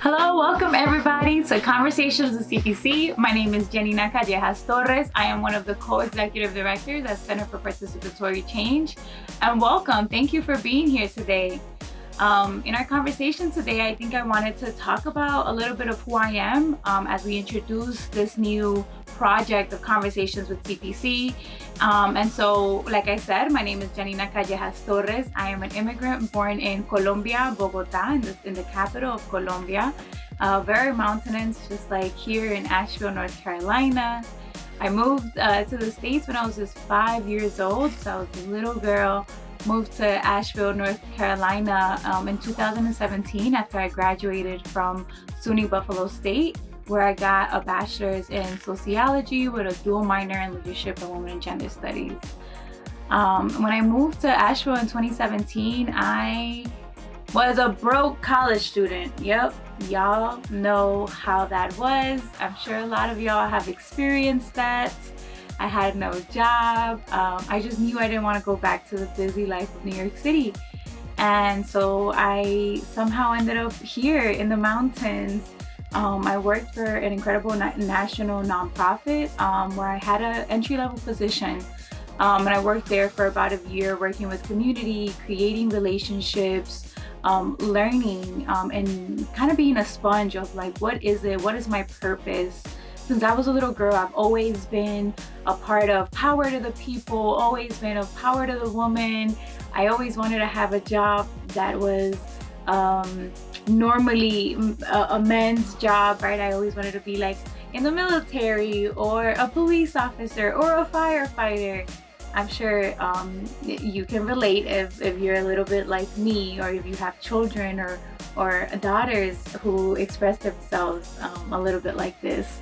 Hello, welcome everybody to Conversations with CPC. My name is Janina Callejas Torres. I am one of the co-executive directors at Center for Participatory Change. And welcome, thank you for being here today. In our conversation today, I think I wanted to talk about a little bit of who I am as we introduce this new project of Conversations with CPC. And so, like I said, my name is Janina Callejas Torres. I am an immigrant born in Colombia, Bogota, in the capital of Colombia. Very mountainous, just like here in Asheville, North Carolina. I moved to the States when I was just 5 years old, so I was a little girl. Moved to Asheville, North Carolina in 2017 after I graduated from SUNY Buffalo State, where I got a bachelor's in sociology with a dual minor in leadership and women and gender studies. When I moved to Asheville in 2017, I was a broke college student. Yep, y'all know how that was. I'm sure a lot of y'all have experienced that. I had no job. I just knew I didn't want to go back to the busy life of New York City. And so I somehow ended up here in the mountains. I worked for an incredible national nonprofit where I had an entry-level position. And I worked there for about a year, working with community, creating relationships, learning, and kind of being a sponge of like, what is it? What is my purpose? Since I was a little girl, I've always been a part of power to the people, always been a power to the woman. I always wanted to have a job that was normally a men's job, right? I always wanted to be like in the military or a police officer or a firefighter. I'm sure you can relate if you're a little bit like me, or if you have children or daughters who express themselves a little bit like this.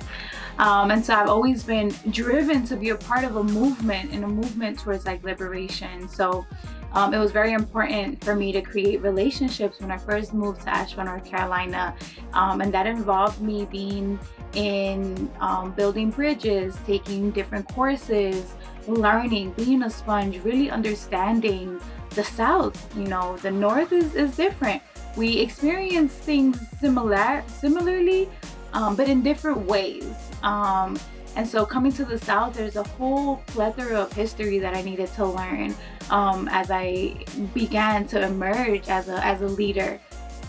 And so I've always been driven to be a part of a movement towards like liberation. So it was very important for me to create relationships when I first moved to Asheville, North Carolina. And that involved me being in building bridges, taking different courses, learning, being a sponge, really understanding the South. You know, the North is different. We experience things similarly, but in different ways. And so coming to the South, there's a whole plethora of history that I needed to learn as I began to emerge as a leader.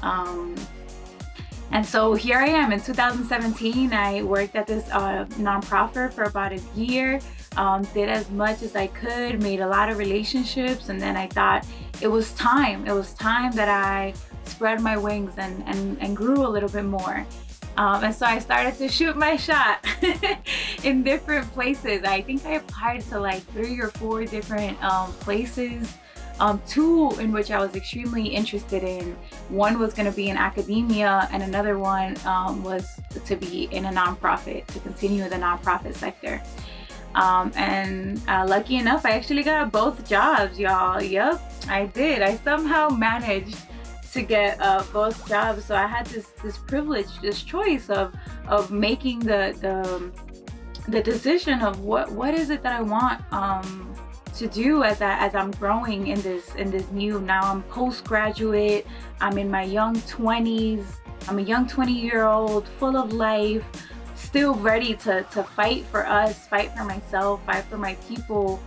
And so here I am in 2017. I worked at this nonprofit for about a year, did as much as I could, made a lot of relationships, and then I thought it was time that I spread my wings and grew a little bit more. And so I started to shoot my shot in different places. I think I applied to like 3 or 4 different places, 2 in which I was extremely interested in. One was going to be in academia, and another one was to be in a nonprofit, to continue in the nonprofit sector. And lucky enough, I actually got both jobs, y'all. Yep, I did. I somehow managed to get both jobs. So I had this privilege, this choice of making the decision of what is it that I want to do as I'm growing in this new. Now I'm postgraduate. I'm in my young 20s. I'm a young 20-year-old, full of life, still ready to fight for us, fight for myself, fight for my people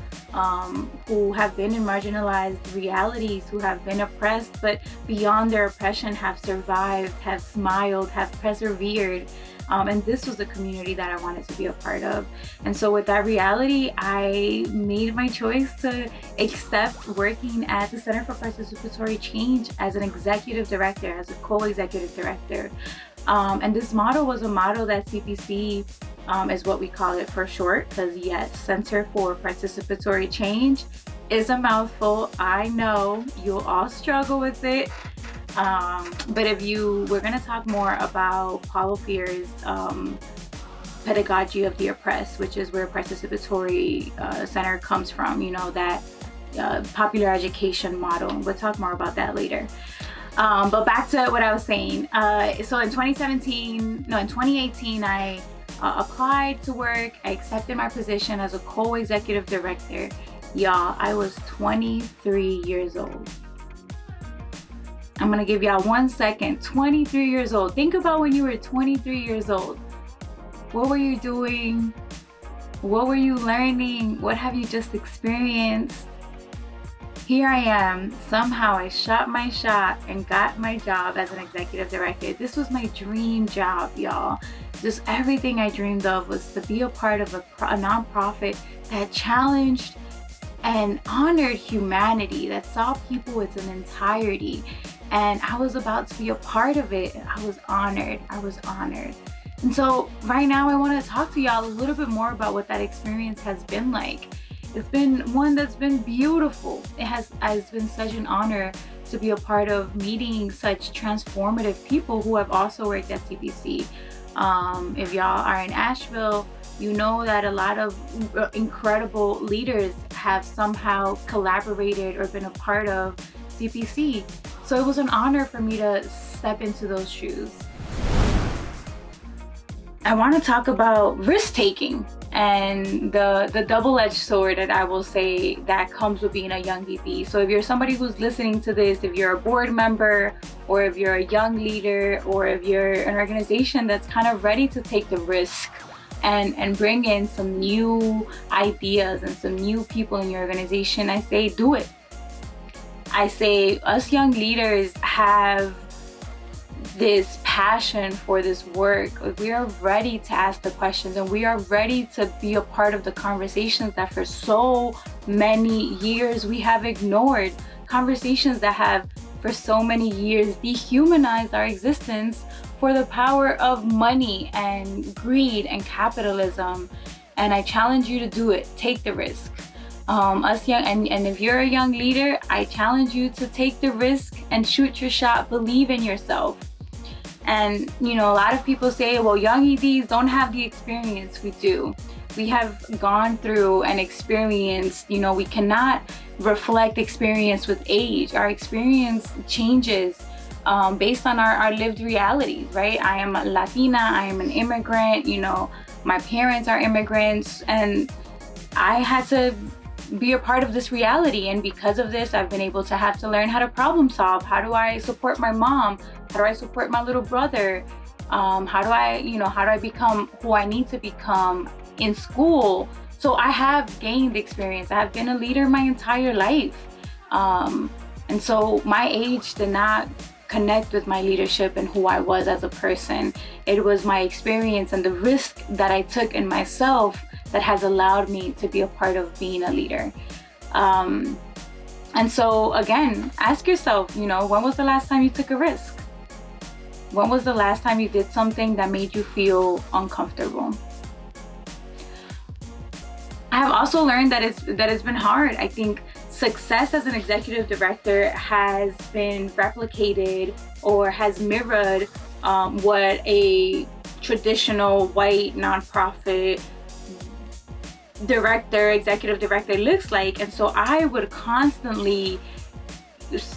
who have been in marginalized realities, who have been oppressed, but beyond their oppression have survived, have smiled, have persevered. And this was a community that I wanted to be a part of. And so with that reality, I made my choice to accept working at the Center for Participatory Change as an executive director, as a co-executive director. And this model was a model that CPC is what we call it for short, because yes, Center for Participatory Change is a mouthful. I know you'll all struggle with it. But we're going to talk more about Paulo Freire's pedagogy of the oppressed, which is where participatory center comes from, you know, that popular education model. We'll talk more about that later. But back to what I was saying. So in 2018, I applied to work. I accepted my position as a co-executive director. Y'all, I was 23 years old. I'm gonna give y'all 1 second. 23 years old. Think about when you were 23 years old. What were you doing? What were you learning? What have you just experienced? Here I am. Somehow I shot my shot and got my job as an executive director. This was my dream job, y'all. Just everything I dreamed of was to be a part of a nonprofit that challenged and honored humanity, that saw people as an entirety. And I was about to be a part of it. I was honored. I was honored. And so right now I want to talk to y'all a little bit more about what that experience has been like. It's been one that's been beautiful. It's been such an honor to be a part of meeting such transformative people who have also worked at CPC. If y'all are in Asheville, you know that a lot of incredible leaders have somehow collaborated or been a part of CPC. So it was an honor for me to step into those shoes. I want to talk about risk-taking and the double-edged sword that I will say that comes with being a young VP. So if you're somebody who's listening to this, if you're a board member, or if you're a young leader, or if you're an organization that's kind of ready to take the risk and bring in some new ideas and some new people in your organization, I say do it. I say us young leaders have this passion for this work. We are ready to ask the questions, and we are ready to be a part of the conversations that for so many years we have ignored. Conversations that have for so many years dehumanized our existence for the power of money and greed and capitalism. And I challenge you to do it. Take the risk. Us young, and if you're a young leader, I challenge you to take the risk and shoot your shot. Believe in yourself. And you know, a lot of people say, well, young EDs don't have the experience. We do. We have gone through and experienced, you know, we cannot reflect experience with age. Our experience changes based on our lived realities, right? I am Latina, I am an immigrant, you know, my parents are immigrants, and I had to be a part of this reality. And because of this, I've been able to have to learn how to problem solve. How do I support my mom? How do I support my little brother? How do I become who I need to become in school? So I have gained experience. I have been a leader my entire life. And so my age did not connect with my leadership and who I was as a person. It was my experience and the risk that I took in myself that has allowed me to be a part of being a leader. And so again, ask yourself, you know, when was the last time you took a risk? When was the last time you did something that made you feel uncomfortable? I have also learned that it's been hard. I think success as an executive director has been replicated or has mirrored what a traditional white nonprofit executive director looks like. And so I would constantly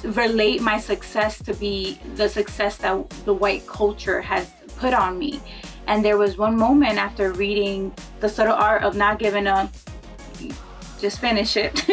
relate my success to be the success that the white culture has put on me. And there was one moment after reading The Subtle Art of Not Giving Up, just finish it.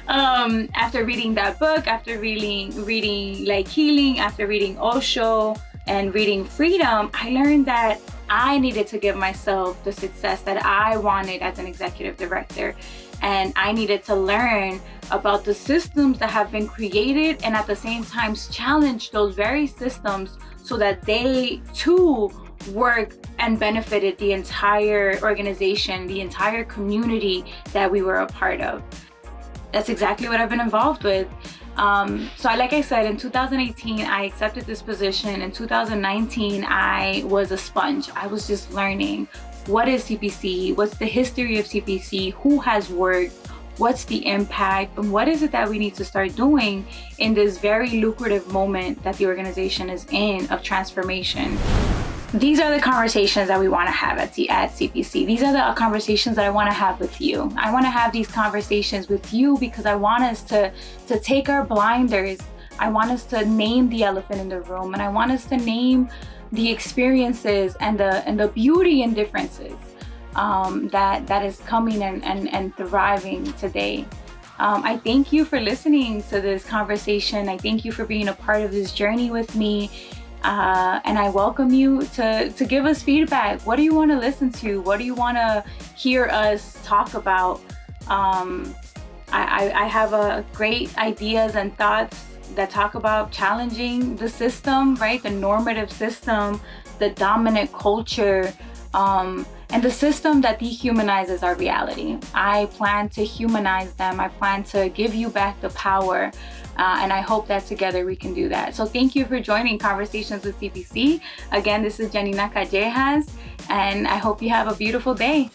After reading that book, after reading Like Healing, after reading Osho and reading Freedom, I learned that I needed to give myself the success that I wanted as an executive director. And I needed to learn about the systems that have been created, and at the same time challenge those very systems so that they too worked and benefited the entire organization, the entire community that we were a part of. That's exactly what I've been involved with. So like I said, in 2018, I accepted this position. In 2019, I was a sponge. I was just learning. What is CPC? What's the history of CPC? Who has worked? What's the impact? And what is it that we need to start doing in this very lucrative moment that the organization is in of transformation? These are the conversations that we want to have at CPC. These are the conversations that I want to have with you. I want to have these conversations with you because I want us to take our blinders. I want us to name the elephant in the room, and I want us to name the experiences and the beauty and differences that is coming and thriving today. I thank you for listening to this conversation. I thank you for being a part of this journey with me. And I welcome you to give us feedback. What do you want to listen to? What do you want to hear us talk about? I have great ideas and thoughts that talk about challenging the system, right? The normative system, the dominant culture, and the system that dehumanizes our reality. I plan to humanize them. I plan to give you back the power. And I hope that together we can do that. So thank you for joining Conversations with CPC. Again, this is Janina Callejas, and I hope you have a beautiful day.